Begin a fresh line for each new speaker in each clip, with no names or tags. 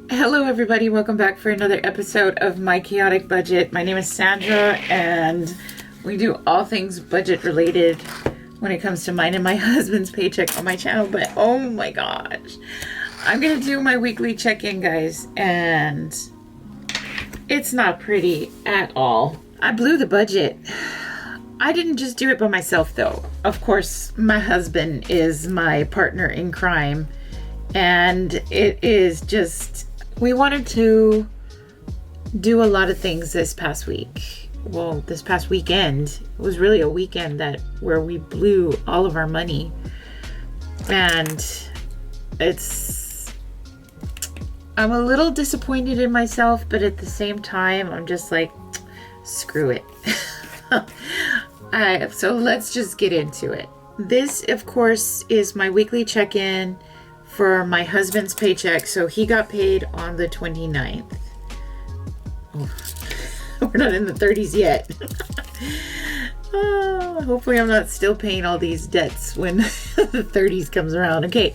Hello everybody, welcome back for another episode of My Chaotic Budget. My name is Sandra and we do all things budget related when it comes to mine and my husband's paycheck on my channel. But oh my gosh, I'm gonna do my weekly check-in, guys, and it's not pretty at all. I blew the budget. I didn't just do it by myself though. Of course, my husband is my partner in crime, and it is just, we wanted to do a lot of things this past week. Well, this past weekend. It was really a weekend where we blew all of our money. And I'm a little disappointed in myself, but at the same time, I'm just like, screw it. So let's just get into it. This, of course, is my weekly check-in for my husband's paycheck. So he got paid on the 29th. Oh, we're not in the 30s yet. Hopefully I'm not still paying all these debts when the 30s comes around. Okay,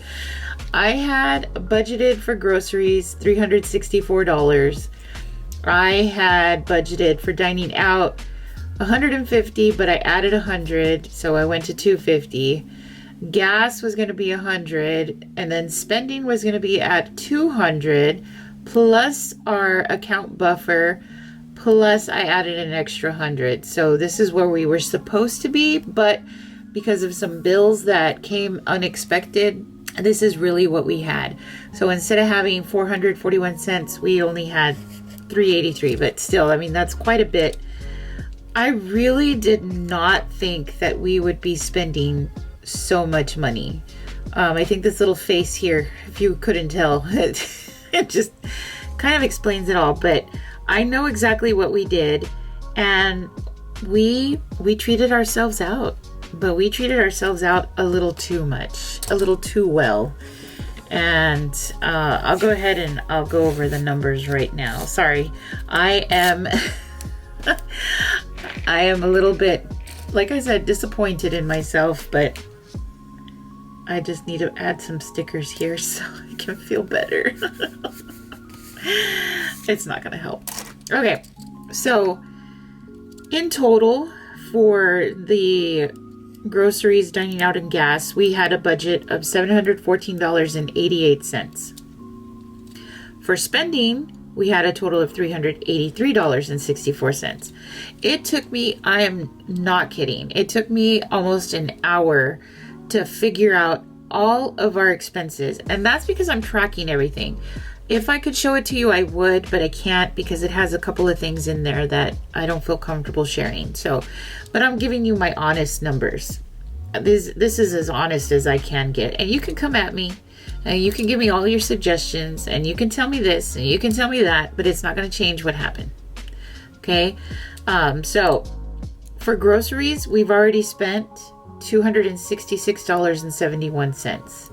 I had budgeted for groceries $364. I had budgeted for dining out $150, but I added $100, so I went to $250. Gas was going to be $100, and then spending was going to be at $200 plus our account buffer, plus I added an extra $100. So this is where we were supposed to be, but because of some bills that came unexpected, this is really what we had. So instead of having 441 cents, we only had 383, but still, I mean, that's quite a bit. I really did not think that we would be spending so much money. I think this little face here, if you couldn't tell, it just kind of explains it all. But I know exactly what we did, and we treated ourselves out. But we treated ourselves out a little too much, a little too well. And I'll go ahead and I'll go over the numbers right now. Sorry, I am a little bit, like I said, disappointed in myself, but I just need to add some stickers here so I can feel better. It's not going to help. Okay, so in total for the groceries, dining out, and gas, we had a budget of $714.88. For spending, we had a total of $383.64. It took me, I am not kidding, it took me almost an hour to figure out all of our expenses. And that's because I'm tracking everything. If I could show it to you, I would, but I can't because it has a couple of things in there that I don't feel comfortable sharing. So, but I'm giving you my honest numbers. This is as honest as I can get. And you can come at me and you can give me all your suggestions and you can tell me this and you can tell me that, but it's not going to change what happened. Okay. So for groceries, we've already spent $266.71,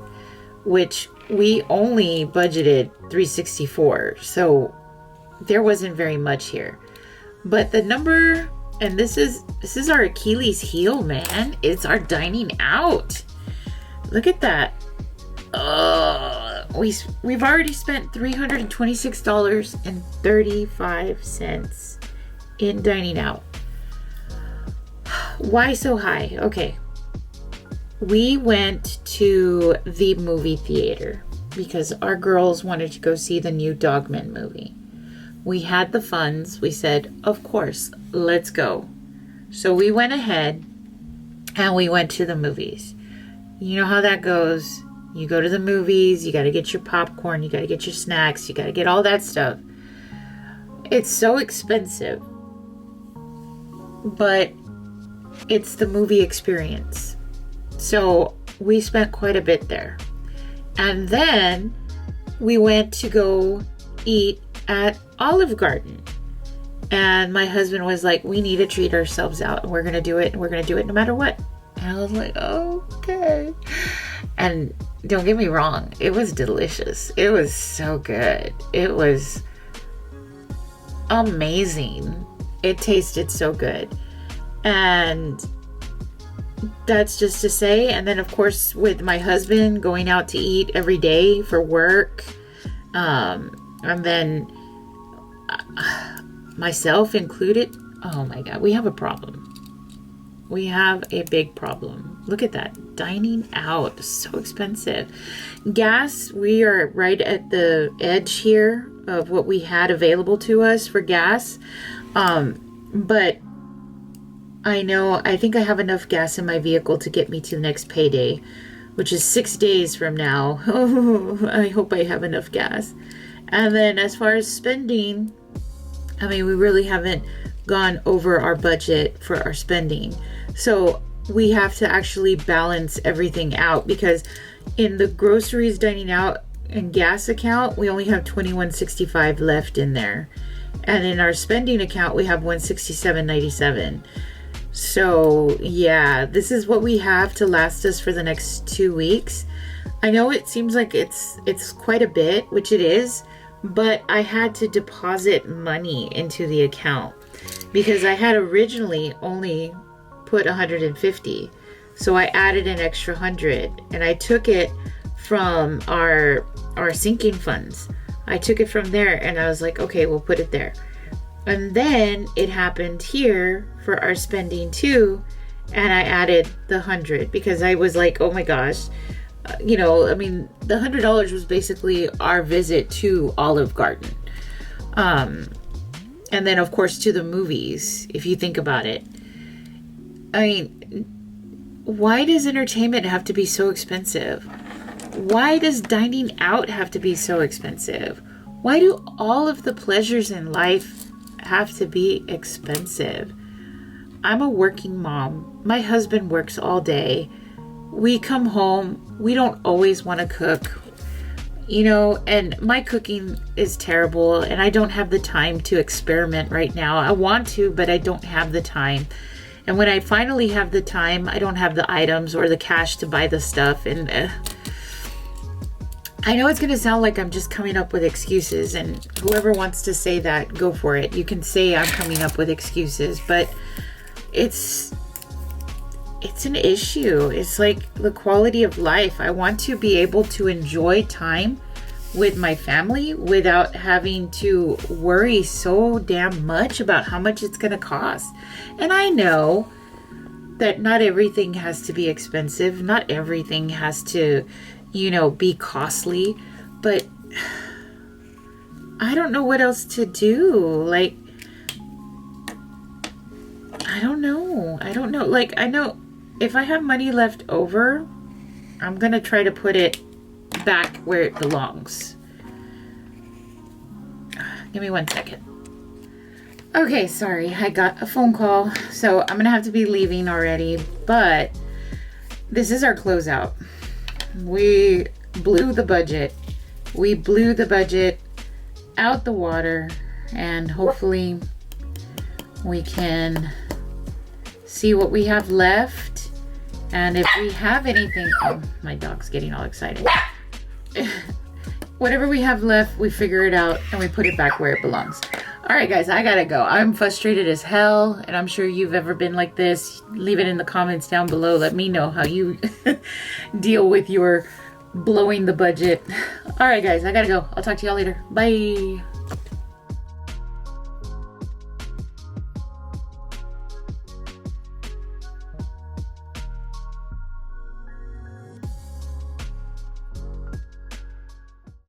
which we only budgeted $364. So there wasn't very much here, but the number, and this is our Achilles heel, man. It's our dining out. Look at that. We've already spent $326.35 in dining out. Why so high? Okay. We went to the movie theater because our girls wanted to go see the new Dogman movie. We had the funds. We said, of course, let's go. So we went ahead and we went to the movies. You know how that goes. You go to the movies, you got to get your popcorn, you got to get your snacks, you got to get all that stuff. It's so expensive, but it's the movie experience. So we spent quite a bit there. And then we went to go eat at Olive Garden. And my husband was like, we need to treat ourselves out and we're going to do it. And we're going to do it no matter what. And I was like, oh, okay. And don't get me wrong, it was delicious. It was so good. It was amazing. It tasted so good. And that's just to say. And then, of course, with my husband going out to eat every day for work, And then myself included, oh my God, we have a problem. We have a big problem. Look at that. Dining out, so expensive. Gas, we are right at the edge here of what we had available to us for gas. But I think I have enough gas in my vehicle to get me to the next payday, which is 6 days from now. Oh, I hope I have enough gas. And then as far as spending, I mean, we really haven't gone over our budget for our spending. So we have to actually balance everything out, because in the groceries, dining out, and gas account, we only have $21.65 left in there. And in our spending account, we have $167.97. So yeah, this is what we have to last us for the next 2 weeks. I know it seems like it's quite a bit, which it is, but I had to deposit money into the account because I had originally only put 150. So I added an extra 100, and I took it from our sinking funds. I took it from there, and I was like, okay, we'll put it there. And then it happened here for our spending too, and I added the 100 because I was like, oh my gosh, I mean, the $100 was basically our visit to Olive Garden, and then of course to the movies. If you think about it, I mean, why does entertainment have to be so expensive? Why does dining out have to be so expensive? Why do all of the pleasures in life have to be expensive? I'm a working mom. My husband works all day. We come home. We don't always want to cook, and my cooking is terrible, and I don't have the time to experiment right now. I want to, but I don't have the time. And when I finally have the time, I don't have the items or the cash to buy the stuff. And I know it's going to sound like I'm just coming up with excuses, and whoever wants to say that, go for it. You can say I'm coming up with excuses, but it's an issue. It's like the quality of life. I want to be able to enjoy time with my family without having to worry so damn much about how much it's going to cost. And I know that not everything has to be expensive. Not everything has to, be costly, but I don't know what else to do. Like, I don't know. Like, I know if I have money left over, I'm going to try to put it back where it belongs. Give me 1 second. Okay, sorry. I got a phone call, so I'm going to have to be leaving already, but this is our closeout. We blew the budget. We blew the budget out the water, and hopefully we can see what we have left. And if we have anything, oh, my dog's getting all excited. Whatever we have left, we figure it out and we put it back where it belongs. All right, guys, I gotta go. I'm frustrated as hell, and I'm sure you've ever been like this. Leave it in the comments down below. Let me know how you deal with your blowing the budget. All right, guys, I gotta go. I'll talk to y'all later. Bye.